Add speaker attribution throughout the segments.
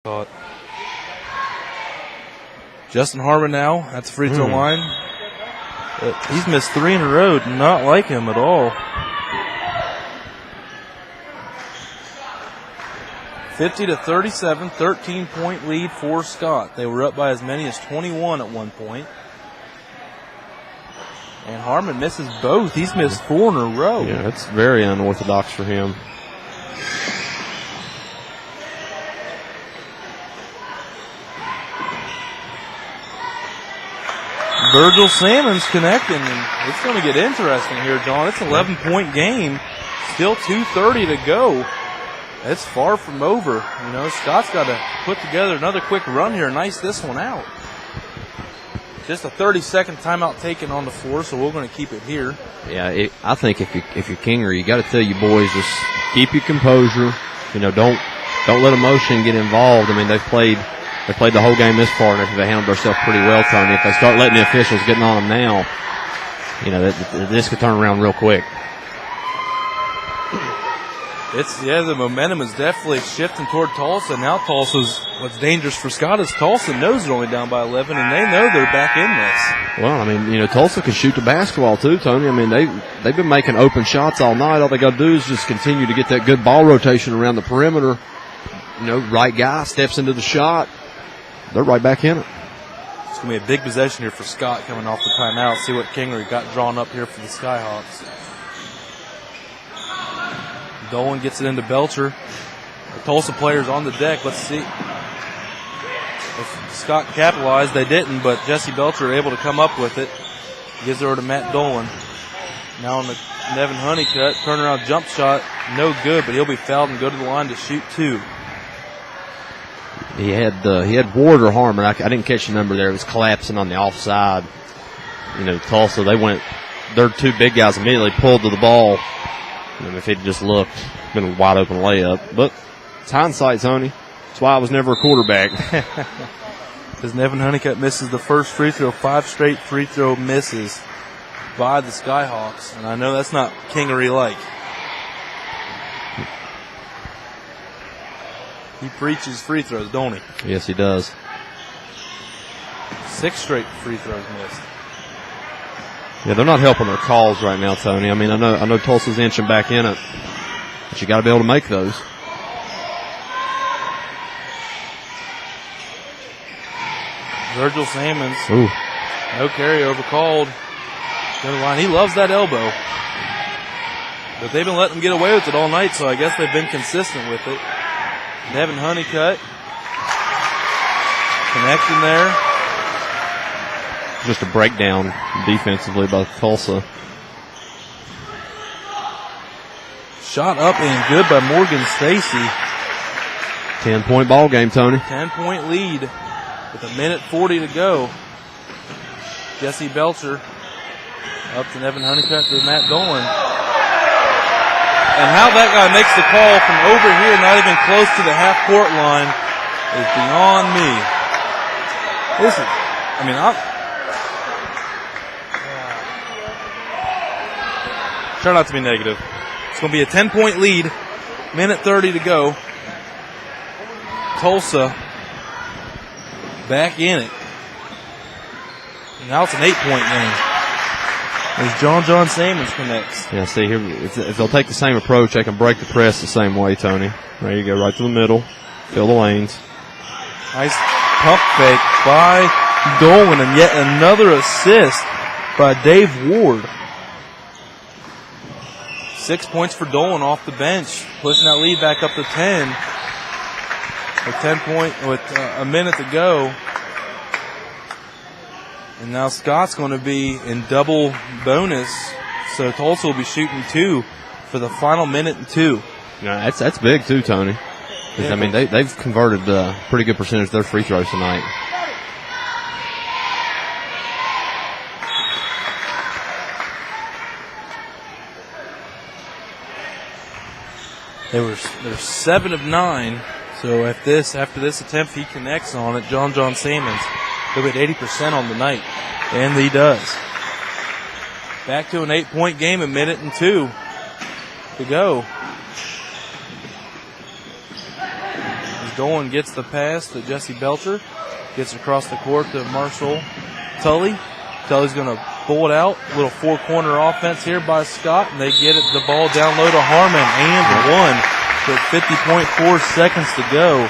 Speaker 1: Caught. Justin Harmon now at the free throw line. He's missed 3 in a row. Not like him at all. 50-37, 13-point lead for Scott. They were up by as many as 21 at one point. And Harmon misses both. He's missed 4 in a row.
Speaker 2: Yeah, it's very unorthodox for him.
Speaker 1: Virgil Salmon's connecting, and it's going to get interesting here, John. It's an 11-point game. Still 2:30 to go. It's far from over. You know, Scott's got to put together another quick run here and ice this one out. Just a 30-second timeout taken on the floor, so we're going to keep it here.
Speaker 2: Yeah, I think if you're Kingery, you got to tell your boys, just keep your composure. You know, don't let emotion get involved. I mean, they've played the whole game this far, and they handled themselves pretty well, Tony. If they start letting the officials getting on them now, you know, this could turn around real quick.
Speaker 1: The momentum is definitely shifting toward Tulsa. Now what's dangerous for Scott is Tulsa knows they're only down by 11, and they know they're back in this.
Speaker 2: Well, I mean, you know, Tulsa can shoot the basketball too, Tony. I mean, they've been making open shots all night. All they got to do is just continue to get that good ball rotation around the perimeter. You know, right guy steps into the shot. They're right back in it.
Speaker 1: It's going to be a big possession here for Scott coming off the timeout. See what Kingery got drawn up here for the Skyhawks. Dolan gets it into Belcher. The Tulsa players on the deck. Let's see if Scott capitalized. They didn't, but Jesse Belcher able to come up with it. Gives it over to Matt Dolan. Now on the Nevin Honeycutt. Turnaround jump shot. No good, but he'll be fouled and go to the line to shoot 2.
Speaker 2: He had Ward or Harmon. I didn't catch the number there. It was collapsing on the offside. You know, Tulsa, their 2 big guys immediately pulled to the ball. And if he'd just looked, been a wide open layup. But it's hindsight, Tony. That's why I was never a quarterback.
Speaker 1: Because Nevin Honeycutt misses the first free throw, 5 straight free throw misses by the Skyhawks. And I know that's not Kingery-like. He preaches free throws, don't he?
Speaker 2: Yes, he does.
Speaker 1: 6 straight free throws missed.
Speaker 2: Yeah, they're not helping their calls right now, Tony. I mean, I know Tulsa's inching back in it, but you got to be able to make those.
Speaker 1: Virgil Salmons.
Speaker 2: Ooh.
Speaker 1: No carryover called. Go to the line. He loves that elbow. But they've been letting him get away with it all night, so I guess they've been consistent with it. Nevin Honeycutt. Connection there.
Speaker 2: Just a breakdown defensively by Tulsa.
Speaker 1: Shot up and good by Morgan Stacy.
Speaker 2: 10-point ball game, Tony.
Speaker 1: 10-point lead with 1:40 to go. Jesse Belcher up to Nevin Honeycutt to Matt Dolan. And how that guy makes the call from over here, not even close to the half-court line, is beyond me. Try not to be negative. It's going to be a 10-point lead. 1:30 to go. Tulsa back in it. And now it's an 8-point game. As John Salmons connects.
Speaker 2: Yeah, see here, if they'll take the same approach, they can break the press the same way, Tony. There you go, right to the middle. Fill the lanes.
Speaker 1: Nice pump fake by Dolan, and yet another assist by Dave Ward. 6 points for Dolan off the bench, pushing that lead back up to 10. With a minute to go. And now Scott's going to be in double bonus, so Tulsa will be shooting 2 for the final 1:02.
Speaker 2: Yeah, that's big too, Tony. Yeah, I mean, they've converted a pretty good percentage of their free throws tonight.
Speaker 1: They're 7 of 9. So after this attempt, he connects on it. John Salmons, he'll be at 80% on the night, and he does. Back to an 8-point game, 1:02 to go. Dolan gets the pass to Jesse Belcher. Gets across the court to Marshall Tully. Tully's going to pull it out. Little four-corner offense here by Scott, and they get the ball down low to Harmon, and one with 50.4 seconds to go.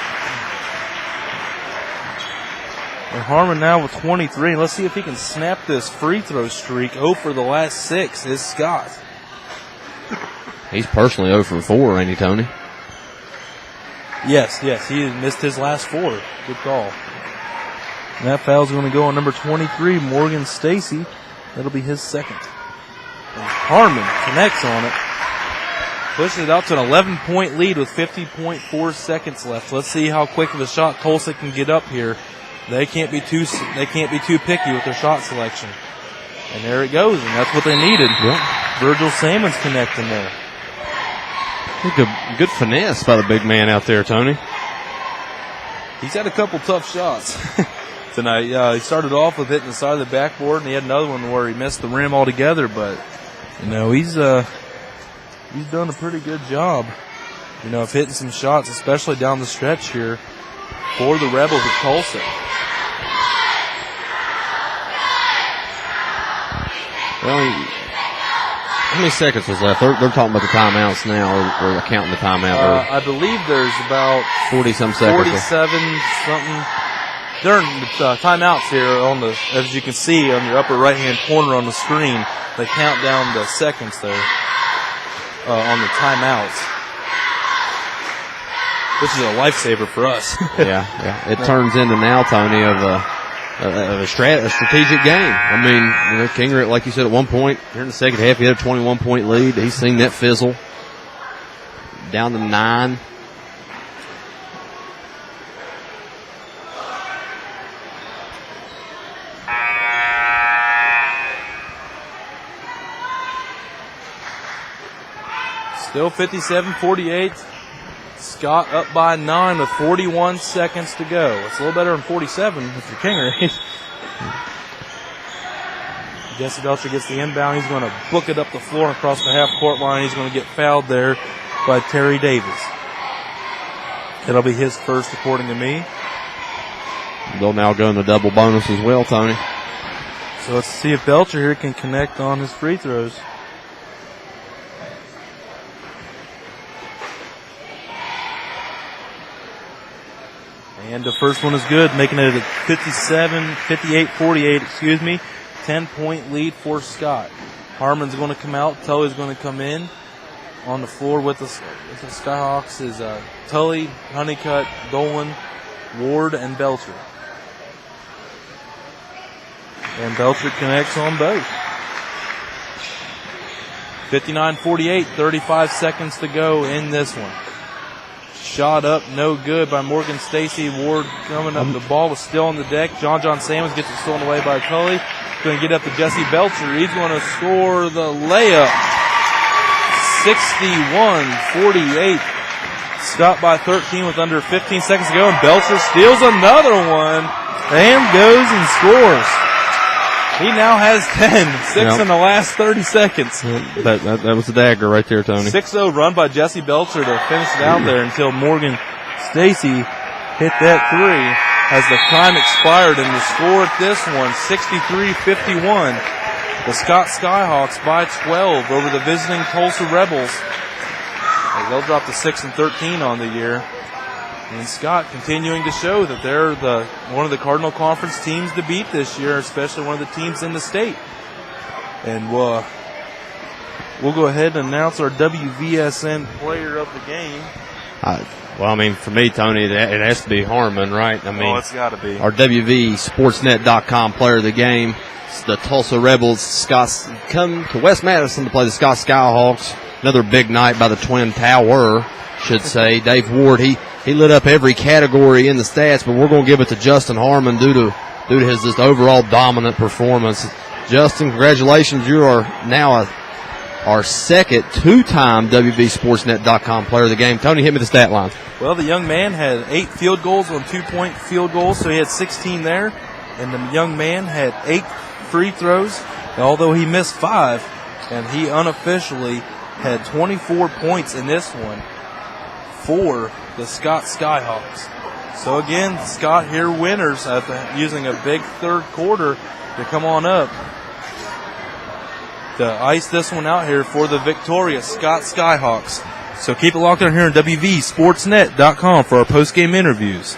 Speaker 1: And Harmon now with 23. Let's see if he can snap this free throw streak. 0 for the last 6 is Scott.
Speaker 2: He's personally 0 for 4, ain't he, Tony?
Speaker 1: Yes, he missed his last 4. Good call. And that foul's going to go on number 23, Morgan Stacy. That'll be his second. And Harmon connects on it. Pushes it out to an 11-point lead with 50.4 seconds left. Let's see how quick of a shot Tulsa can get up here. They can't be too picky with their shot selection. And there it goes, and that's what they needed.
Speaker 2: Yep.
Speaker 1: Virgil Salmon's connecting there.
Speaker 2: Good finesse by the big man out there, Tony.
Speaker 1: He's had a couple tough shots tonight. He started off with hitting the side of the backboard, and he had another one where he missed the rim altogether. But he's done a pretty good job, of hitting some shots, especially down the stretch here for the Rebels of Tulsa.
Speaker 2: Well, how many seconds was left? They're talking about the timeouts now, or counting the timeout.
Speaker 1: I believe there's about
Speaker 2: 40-some seconds.
Speaker 1: 47-something. During the timeouts here, as you can see on your upper right-hand corner on the screen, they count down the seconds there on the timeouts. This is a lifesaver for us.
Speaker 2: Yeah. It turns into now, Tony, of a strategic game. I mean, Kinger, like you said, at one point here in the second half, he had a 21-point lead. He's seen that fizzle down to 9.
Speaker 1: Still 57-48. Scott up by 9 with 41 seconds to go. It's a little better than 47 if you're Kinger. Jesse Belcher gets the inbound. He's going to book it up the floor across the half-court line. He's going to get fouled there by Terry Davis. It'll be his first, according to me.
Speaker 2: They'll now go in the double bonus as well, Tony.
Speaker 1: So let's see if Belcher here can connect on his free throws. And the first one is good, making it a 58-48, 10-point lead for Scott. Harmon's going to come out. Tully's going to come in. On the floor with the Skyhawks is Tully, Honeycutt, Dolan, Ward, and Belcher. And Belcher connects on both. 59-48, 35 seconds to go in this one. Shot up, no good by Morgan Stacy. Ward coming up. The ball was still on the deck. John Sammons gets it stolen away by Tully. Going to get up to Jesse Belcher. He's going to score the layup. 61-48. Scott by 13 with under 15 seconds to go, and Belcher steals another one and goes and scores. He now has 10. 6 in the last 30 seconds.
Speaker 2: That was the dagger right there, Tony.
Speaker 1: 6-0 run by Jesse Belcher to finish it out there until Morgan Stacy hit that three as the time expired, and the score at this one, 63-51. The Scott Skyhawks by 12 over the visiting Tulsa Rebels. They'll drop to 6-13 on the year. And Scott continuing to show that they're one of the Cardinal Conference teams to beat this year, especially one of the teams in the state. And we'll go ahead and announce our WVSN player of the game.
Speaker 2: For me, Tony, it has to be Harmon, right?
Speaker 1: It's got to be.
Speaker 2: Our wvsportsnet.com player of the game. It's the Tulsa Rebels. Scott's come to West Madison to play the Scott Skyhawks. Another big night by the Twin Tower, should say. Dave Ward, he lit up every category in the stats, but we're going to give it to Justin Harmon due to his just overall dominant performance. Justin, congratulations. You are now our second two-time wvsportsnet.com player of the game. Tony, hit me the stat line.
Speaker 1: Well, the young man had 8 field goals on 2-point field goals, so he had 16 there. And the young man had 8 free throws, although he missed 5. And he unofficially had 24 points in this one for the Scott Skyhawks. So again, Scott here winners after using a big third quarter to come on up to ice this one out here for the victorious Scott Skyhawks. So keep it locked on here on wvsportsnet.com for our post-game interviews.